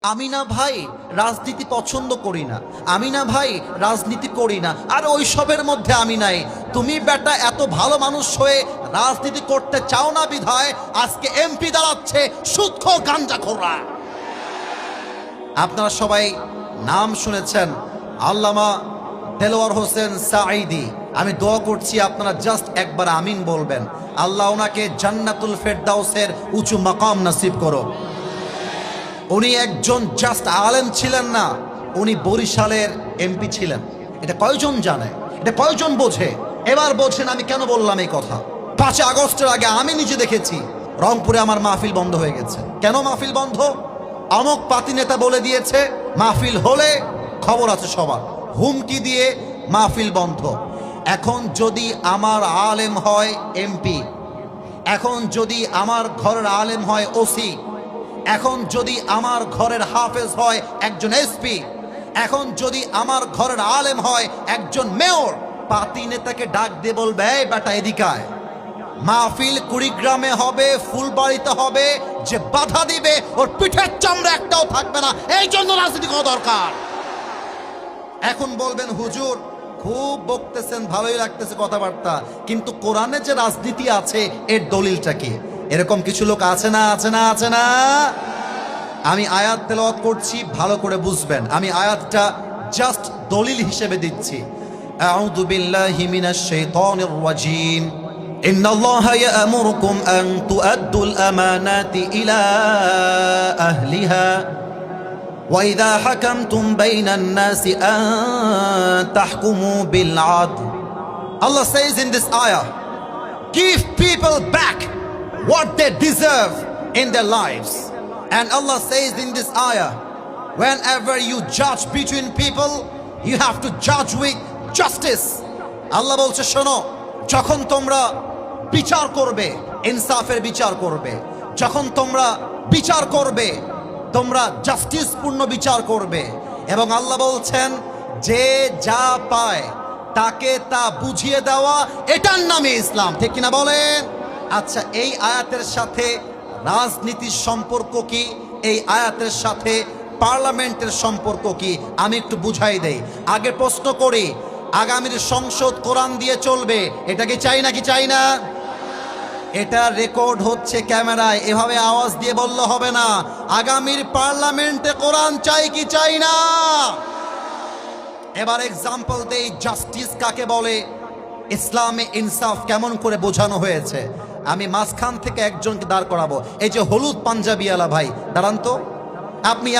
আমি না ভাই রাজনীতি পছন্দ করি না, আমি না ভাই রাজনীতি করি না, আর ওইসবের মধ্যে আমি নাই। তুমি বেটা এত ভালো মানুষ হয়ে রাজনীতি করতে চাও না বিধায় আজকে এমপি দাঁড়াচ্ছে সুদখোর গাঞ্জাখোররা। আপনারা সবাই নাম শুনেছেন আল্লামা দেলোয়ার হোসেন সাঈদী। আমি দোয়া করছি আপনারা জাস্ট একবার আমিন বলবেন, আল্লাহ ওনাকে জান্নাতুল ফেরদাউসের উঁচু মাকাম নসিব করো। উনি একজন জাস্ট আলেম ছিলেন না, উনি বরিশালের এমপি ছিলেন। এটা কয়জন জানে, এটা কয়জন বোঝে? এবার বলছেন আমি কেন বললাম এই কথা। 5 আগস্টের আগে আমি নিজে দেখেছি রংপুরে আমার মাহফিল বন্ধ হয়ে গেছে। কেন মাহফিল বন্ধ? অমুক পাতি নেতা বলে দিয়েছে মাহফিল হলে খবর আছে সবার, হুমকি দিয়ে মাহফিল বন্ধ। এখন যদি আমার আলেম হয় এমপি, এখন যদি আমার ঘরের আলেম হয় ওসি, এখন যদি আমার ঘরের হাফেজ হয় একজন এসপি, এখন যদি আমার ঘরের আলেম হয় একজন মেয়র, পাতি নেতাকে ডাক দিয়ে বলবে এই বেটা এদিকে আয়, মাহফিল কুড়িগ্রামে হবে, ফুলবাড়িতে হবে, যে বাধা দিবে ওর পিঠের চামড়া একটাও থাকবে না। এই জন্য রাজনীতি করা দরকার। এখন বলবেন হুজুর খুব বকতেছেন, ভালোই লাগতেছে কথাবার্তা, কিন্তু কোরআনে যে রাজনীতি আছে এর দলিলটা কি? এরকম কিছু লোক আছে না, আছে না, আছে না? আমি আয়াত তেলাওয়াত করছি, ভালো করে বুঝবেন। আমি আয়াতটা জাস্ট দলিল হিসেবে দিচ্ছি। আউযু বিল্লাহি মিনাশ শাইতানির রাজীম। ইন্নাল্লাহা ইয়া'মুরুকুম আন তু'আদ্দুল আমানাতি ইলা আহলিহা ওয়া ইযা হাকামতুম বাইনান নাসি আন তাহকুমু বিল আদল। Allah says in this ayah, give people back what they deserve in their lives. And Allah says in this ayah, whenever you judge between people, you have to judge with justice. Allah বলছে শোনো, যখন তোমরা বিচার করবে ইনসাফের বিচার করবে, যখন তোমরা বিচার করবে তোমরা জাস্টিস পূর্ণ বিচার করবে। এবং আল্লাহ বলছেন যে যা পায় তাকে তা বুঝিয়ে দেওয়া, এটার নামে ইসলাম। ঠিক কিনা বলেন? আচ্ছা, এই আয়াতের সাথে রাজনীতির সম্পর্ক কি? এই আয়াতের সাথে পার্লামেন্টের সম্পর্ক কি? আমি একটু বুঝাই দেই। আগে প্রশ্ন করি, আগামীর সংসদ কোরআন দিয়ে চলবে, এটা কি চাই নাকি চাই না? এটা রেকর্ড হচ্ছে ক্যামেরায়, এভাবে আওয়াজ দিয়ে বললে হবে না। আগামীর পার্লামেন্টে কোরআন চাই কি চাই না? এবার এক্সাম্পল দেই, জাস্টিস কাকে বলে, ইসলামে ইনসাফ কেমন করে বোঝানো হয়েছে। আমি মাঝখান থেকে একজনকে দাঁড় করাবো। এই যে হলুদ পাঞ্জাবিওয়ালা ভাই, দাঁড়ান তো। আপনি